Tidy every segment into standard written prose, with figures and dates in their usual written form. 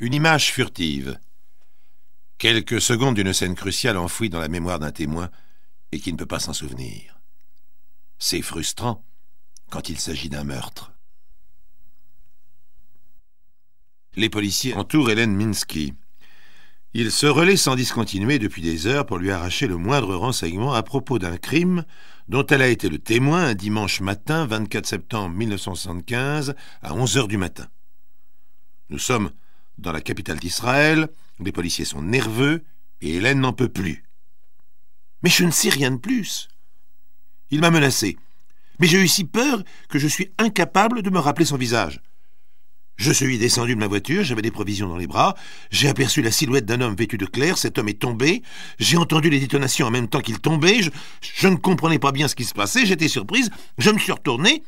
Une image furtive. Quelques secondes d'une scène cruciale enfouie dans la mémoire d'un témoin et qui ne peut pas s'en souvenir. C'est frustrant quand il s'agit d'un meurtre. Les policiers entourent Hélène Minsky. Ils se relaient sans discontinuer depuis des heures pour lui arracher le moindre renseignement à propos d'un crime dont elle a été le témoin un dimanche matin, 24 septembre 1975, à 11 heures du matin. Nous sommes dans la capitale d'Israël, les policiers sont nerveux et Hélène n'en peut plus. « Mais je ne sais rien de plus. Il m'a menacé. Mais j'ai eu si peur que je suis incapable de me rappeler son visage. Je suis descendu de ma voiture, j'avais des provisions dans les bras, j'ai aperçu la silhouette d'un homme vêtu de clair, cet homme est tombé, j'ai entendu les détonations en même temps qu'il tombait, je ne comprenais pas bien ce qui se passait, j'étais surprise, je me suis retourné.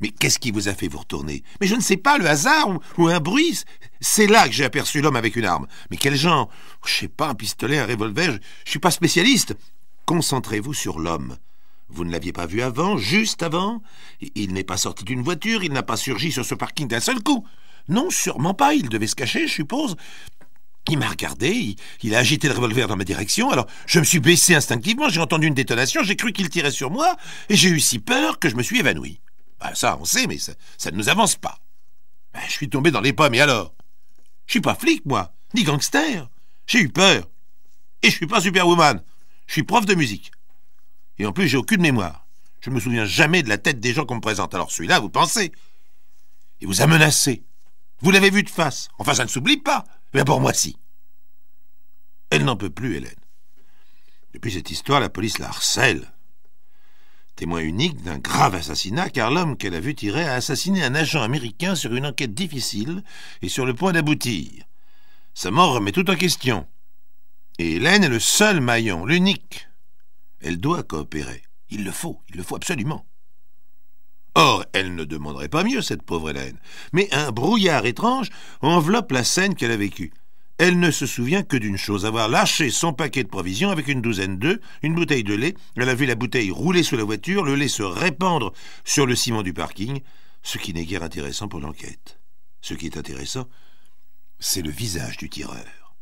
Mais qu'est-ce qui vous a fait vous retourner? Mais je ne sais pas, le hasard ou un bruit. C'est là que j'ai aperçu l'homme avec une arme. Mais quel genre? Je sais pas, un pistolet, un revolver, je suis pas spécialiste. Concentrez-vous sur l'homme. Vous ne l'aviez pas vu avant, juste avant? Il n'est pas sorti d'une voiture, il n'a pas surgi sur ce parking d'un seul coup. Non, sûrement pas, il devait se cacher, je suppose. Il m'a regardé, il a agité le revolver dans ma direction, alors je me suis baissé instinctivement, j'ai entendu une détonation, j'ai cru qu'il tirait sur moi, et j'ai eu si peur que je me suis évanoui. Ben ça, on sait, mais ça ne nous avance pas. Ben, je suis tombé dans les pommes, et alors? Je suis pas flic, moi, ni gangster. J'ai eu peur. Et je suis pas Superwoman. Je suis prof de musique. Et en plus, j'ai aucune mémoire. Je ne me souviens jamais de la tête des gens qu'on me présente. Alors celui-là, vous pensez? Il vous a menacé. Vous l'avez vu de face. Enfin, ça ne s'oublie pas. Mais pour moi, si. Elle n'en peut plus, Hélène. Depuis cette histoire, la police la harcèle. Témoin unique d'un grave assassinat, car l'homme qu'elle a vu tirer a assassiné un agent américain sur une enquête difficile et sur le point d'aboutir. Sa mort remet tout en question. Et Hélène est le seul maillon, l'unique. Elle doit coopérer. Il le faut absolument. Or, elle ne demanderait pas mieux, cette pauvre Hélène. Mais un brouillard étrange enveloppe la scène qu'elle a vécue. Elle ne se souvient que d'une chose, avoir lâché son paquet de provisions avec une douzaine d'œufs, une bouteille de lait. Elle a vu la bouteille rouler sous la voiture, le lait se répandre sur le ciment du parking, ce qui n'est guère intéressant pour l'enquête. Ce qui est intéressant, c'est le visage du tireur.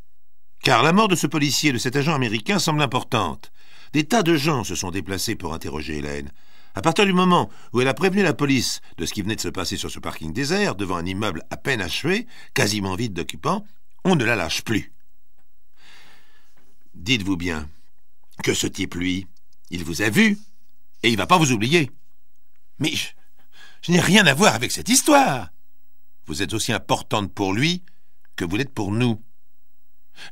Car la mort de ce policier, de cet agent américain, semble importante. Des tas de gens se sont déplacés pour interroger Hélène. À partir du moment où elle a prévenu la police de ce qui venait de se passer sur ce parking désert, devant un immeuble à peine achevé, quasiment vide d'occupants, on ne la lâche plus. Dites-vous bien que ce type, lui, il vous a vu et il va pas vous oublier. Mais je n'ai rien à voir avec cette histoire. Vous êtes aussi importante pour lui que vous l'êtes pour nous.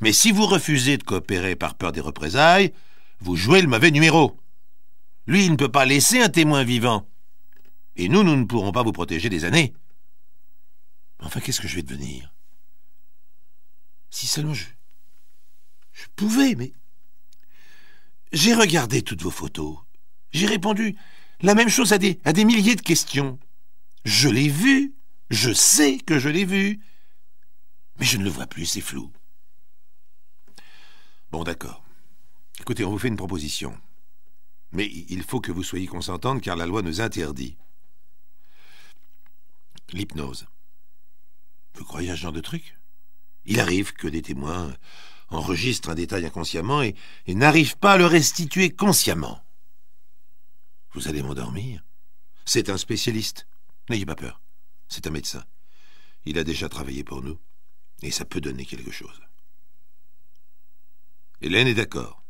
Mais si vous refusez de coopérer par peur des représailles, vous jouez le mauvais numéro. Lui, il ne peut pas laisser un témoin vivant. Et nous ne pourrons pas vous protéger des années. Enfin, qu'est-ce que je vais devenir? Si seulement je pouvais, mais... J'ai regardé toutes vos photos. J'ai répondu la même chose à des milliers de questions. Je l'ai vu. Je sais que je l'ai vu. Mais je ne le vois plus, c'est flou. Bon, d'accord. Écoutez, on vous fait une proposition. Mais il faut que vous soyez consentante car la loi nous interdit. L'hypnose. Vous croyez à ce genre de truc? Il arrive que des témoins enregistrent un détail inconsciemment et n'arrivent pas à le restituer consciemment. Vous allez m'endormir? C'est un spécialiste. N'ayez pas peur. C'est un médecin. Il a déjà travaillé pour nous et ça peut donner quelque chose. Hélène est d'accord.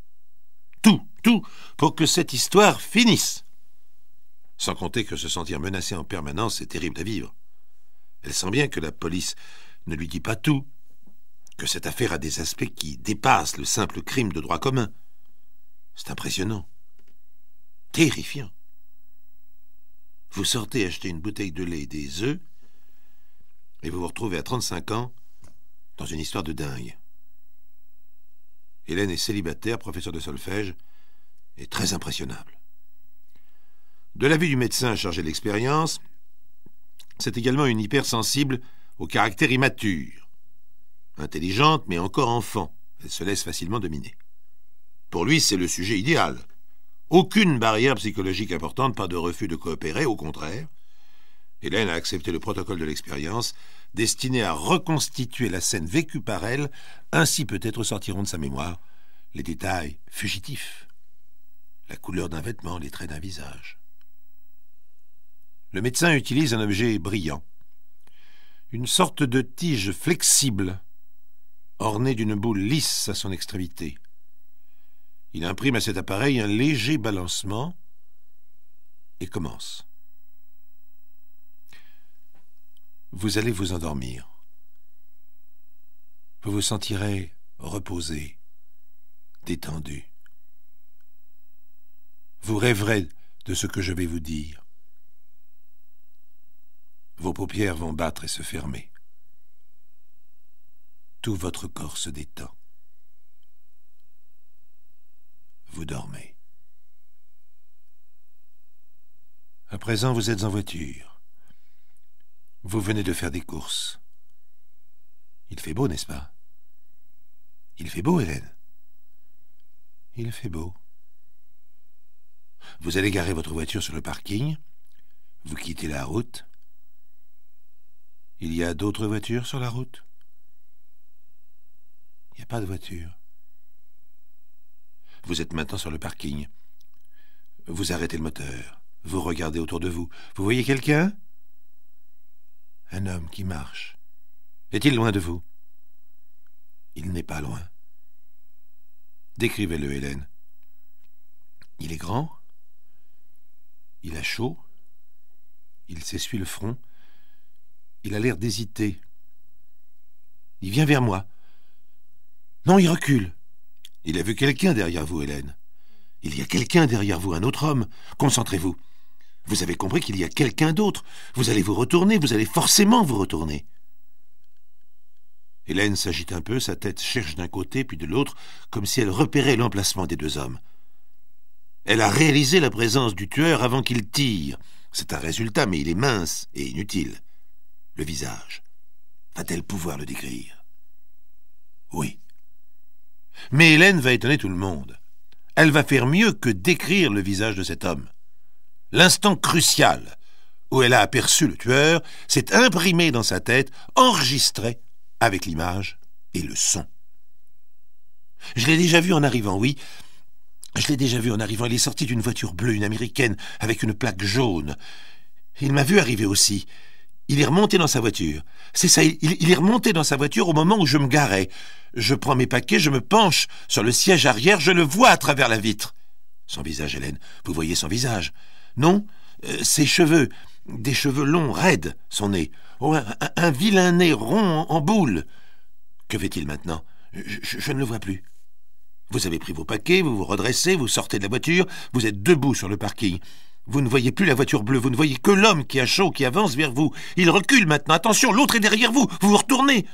Tout, pour que cette histoire finisse. Sans compter que se sentir menacée en permanence, c'est terrible à vivre. Elle sent bien que la police ne lui dit pas tout, que cette affaire a des aspects qui dépassent le simple crime de droit commun. C'est impressionnant. Terrifiant. Vous sortez acheter une bouteille de lait et des œufs, et vous vous retrouvez à 35 ans dans une histoire de dingue. Hélène est célibataire, professeure de solfège, et très impressionnable. De l'avis du médecin chargé de l'expérience, c'est également une hypersensible au caractère immature. Intelligente, mais encore enfant, elle se laisse facilement dominer. Pour lui, c'est le sujet idéal. Aucune barrière psychologique importante, pas de refus de coopérer, au contraire. Hélène a accepté le protocole de l'expérience destinés à reconstituer la scène vécue par elle, ainsi peut-être sortiront de sa mémoire les détails fugitifs, la couleur d'un vêtement, les traits d'un visage. Le médecin utilise un objet brillant, une sorte de tige flexible, ornée d'une boule lisse à son extrémité. Il imprime à cet appareil un léger balancement et commence. Vous allez vous endormir. Vous vous sentirez reposé, détendu. Vous rêverez de ce que je vais vous dire. Vos paupières vont battre et se fermer. Tout votre corps se détend. Vous dormez. À présent, vous êtes en voiture. Vous venez de faire des courses. Il fait beau, n'est-ce pas? Il fait beau, Hélène. Il fait beau. Vous allez garer votre voiture sur le parking. Vous quittez la route. Il y a d'autres voitures sur la route? Il n'y a pas de voiture. Vous êtes maintenant sur le parking. Vous arrêtez le moteur. Vous regardez autour de vous. Vous voyez quelqu'un? Un homme qui marche. Est-il loin de vous? Il n'est pas loin. Décrivez-le, Hélène. Il est grand. Il a chaud. Il s'essuie le front. Il a l'air d'hésiter. Il vient vers moi. Non, il recule. Il a vu quelqu'un derrière vous, Hélène. Il y a quelqu'un derrière vous, un autre homme. Concentrez-vous. Vous avez compris qu'il y a quelqu'un d'autre. Vous allez vous retourner, vous allez forcément vous retourner. Hélène s'agite un peu, sa tête cherche d'un côté puis de l'autre, comme si elle repérait l'emplacement des deux hommes. Elle a réalisé la présence du tueur avant qu'il tire. C'est un résultat, mais il est mince et inutile. Le visage. Va-t-elle pouvoir le décrire? Oui. Mais Hélène va étonner tout le monde. Elle va faire mieux que décrire le visage de cet homme. L'instant crucial où elle a aperçu le tueur s'est imprimé dans sa tête, enregistré avec l'image et le son. Je l'ai déjà vu en arrivant, oui. Je l'ai déjà vu en arrivant. Il est sorti d'une voiture bleue, une américaine, avec une plaque jaune. Il m'a vu arriver aussi. Il est remonté dans sa voiture. C'est ça, il est remonté dans sa voiture au moment où je me garais. Je prends mes paquets, je me penche sur le siège arrière, je le vois à travers la vitre. Son visage, Hélène, vous voyez son visage? Non, ses cheveux, des cheveux longs, raides, son nez. Oh, un vilain nez rond en boule. Que fait-il maintenant? Je ne le vois plus. Vous avez pris vos paquets, vous vous redressez, vous sortez de la voiture, vous êtes debout sur le parking. Vous ne voyez plus la voiture bleue, vous ne voyez que l'homme qui a chaud, qui avance vers vous. Il recule maintenant, attention, l'autre est derrière vous, vous vous retournez.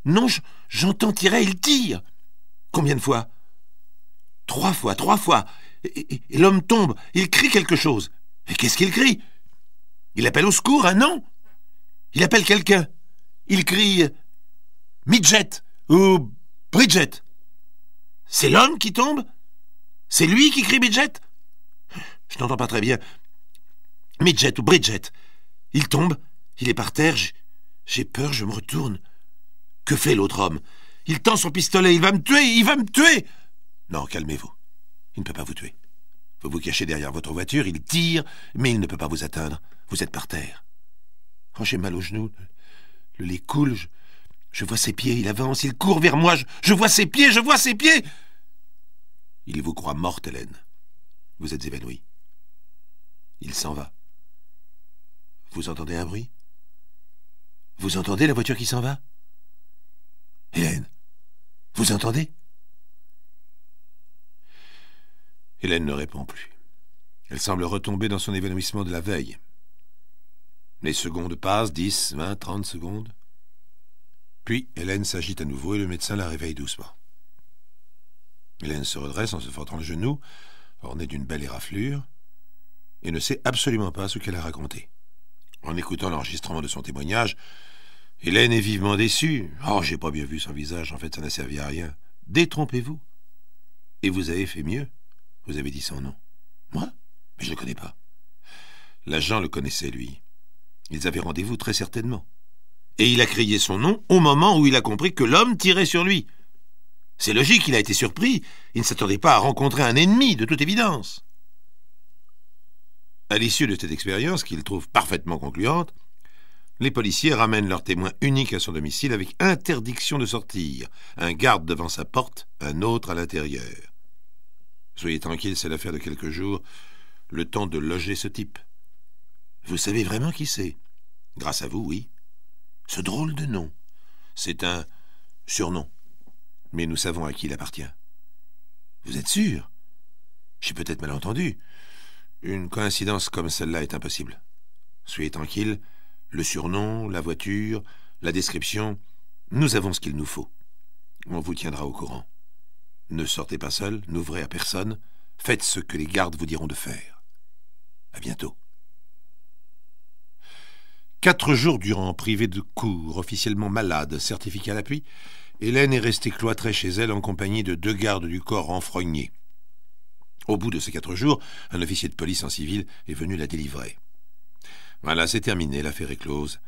Non, j'entends tirer, il tire. Combien de fois? 3 fois, 3 fois. Et l'homme tombe, il crie quelque chose. Et qu'est-ce qu'il crie? Il appelle au secours, hein, non? Il appelle quelqu'un. Il crie « Midget » ou « Bridget ». C'est l'homme qui tombe? C'est lui qui crie « Midget » ? Je n'entends pas très bien. Midget ou Bridget. Il tombe, il est par terre, j'ai peur, je me retourne. Que fait l'autre homme? Il tend son pistolet, il va me tuer, il va me tuer! Non, calmez-vous. Il ne peut pas vous tuer. Vous vous cachez derrière votre voiture, il tire, mais il ne peut pas vous atteindre. Vous êtes par terre. Oh, j'ai mal aux genoux. Le lait coule, je vois ses pieds, il avance, il court vers moi, je vois ses pieds, je vois ses pieds! Il vous croit morte, Hélène. Vous êtes évanouie. Il s'en va. Vous entendez un bruit? Vous entendez la voiture qui s'en va? Hélène, vous entendez? Hélène ne répond plus. Elle semble retomber dans son évanouissement de la veille. Les secondes passent, 10, 20, 30 secondes. Puis Hélène s'agite à nouveau et le médecin la réveille doucement. Hélène se redresse en se frottant le genou, ornée d'une belle éraflure, et ne sait absolument pas ce qu'elle a raconté. En écoutant l'enregistrement de son témoignage, Hélène est vivement déçue. « Oh, j'ai pas bien vu son visage, en fait ça n'a servi à rien. » Détrompez-vous. Et vous avez fait mieux. Vous avez dit son nom. Moi? Mais je ne le connais pas. L'agent le connaissait, lui. Ils avaient rendez-vous très certainement. Et il a crié son nom au moment où il a compris que l'homme tirait sur lui. C'est logique, il a été surpris. Il ne s'attendait pas à rencontrer un ennemi, de toute évidence. À l'issue de cette expérience, qu'il trouve parfaitement concluante, les policiers ramènent leur témoin unique à son domicile avec interdiction de sortir. Un garde devant sa porte, un autre à l'intérieur. Soyez tranquille, c'est l'affaire de quelques jours, le temps de loger ce type. Vous savez vraiment qui c'est? Grâce à vous, oui. Ce drôle de nom, c'est un surnom. Mais nous savons à qui il appartient. Vous êtes sûr? J'ai peut-être mal entendu. Une coïncidence comme celle-là est impossible. Soyez tranquille, le surnom, la voiture, la description, nous avons ce qu'il nous faut. On vous tiendra au courant. Ne sortez pas seul, n'ouvrez à personne, faites ce que les gardes vous diront de faire. À bientôt. 4 jours durant, privée de cours, officiellement malade, certificat à l'appui, Hélène est restée cloîtrée chez elle en compagnie de 2 gardes du corps renfrognés. Au bout de ces 4 jours, un officier de police en civil est venu la délivrer. Voilà, c'est terminé, l'affaire est close.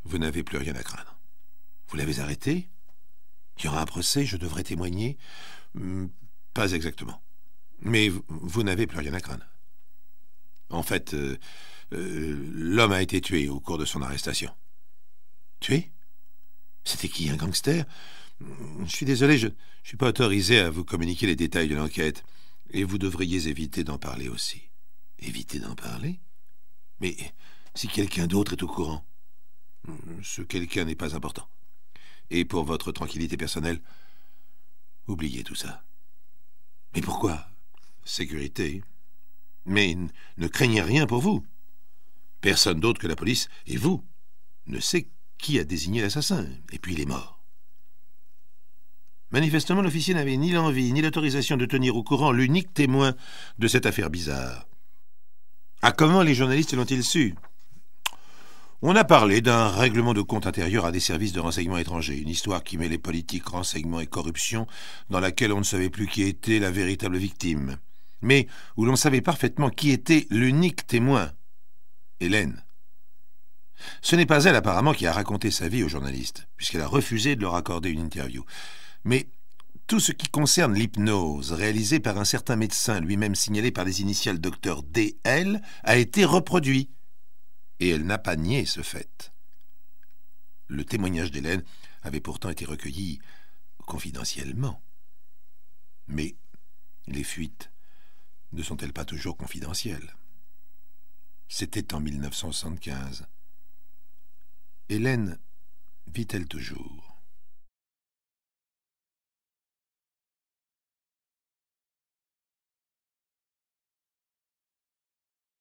Vous n'avez plus rien à craindre. Vous l'avez arrêté? Il y aura un procès, je devrais témoigner? Pas exactement. Mais vous n'avez plus rien à craindre. En fait, l'homme a été tué au cours de son arrestation. Tué? C'était qui, un gangster? Je suis désolé, je ne suis pas autorisé à vous communiquer les détails de l'enquête. Et vous devriez éviter d'en parler aussi. Éviter d'en parler? Mais si quelqu'un d'autre est au courant, ce quelqu'un n'est pas important. Et pour votre tranquillité personnelle, oubliez tout ça. Mais pourquoi? Sécurité. Mais ne craignez rien pour vous. Personne d'autre que la police, et vous, ne sait qui a désigné l'assassin. Et puis il est mort. Manifestement, l'officier n'avait ni l'envie ni l'autorisation de tenir au courant l'unique témoin de cette affaire bizarre. Ah, comment les journalistes l'ont-ils su? On a parlé d'un règlement de compte intérieur à des services de renseignement étrangers, une histoire qui mêlait politique, renseignement et corruption, dans laquelle on ne savait plus qui était la véritable victime, mais où l'on savait parfaitement qui était l'unique témoin, Hélène. Ce n'est pas elle apparemment qui a raconté sa vie aux journalistes, puisqu'elle a refusé de leur accorder une interview. Mais tout ce qui concerne l'hypnose, réalisée par un certain médecin, lui-même signalé par les initiales Dr DL, a été reproduit. Et elle n'a pas nié ce fait. Le témoignage d'Hélène avait pourtant été recueilli confidentiellement. Mais les fuites ne sont-elles pas toujours confidentielles? C'était en 1975. Hélène vit-elle toujours?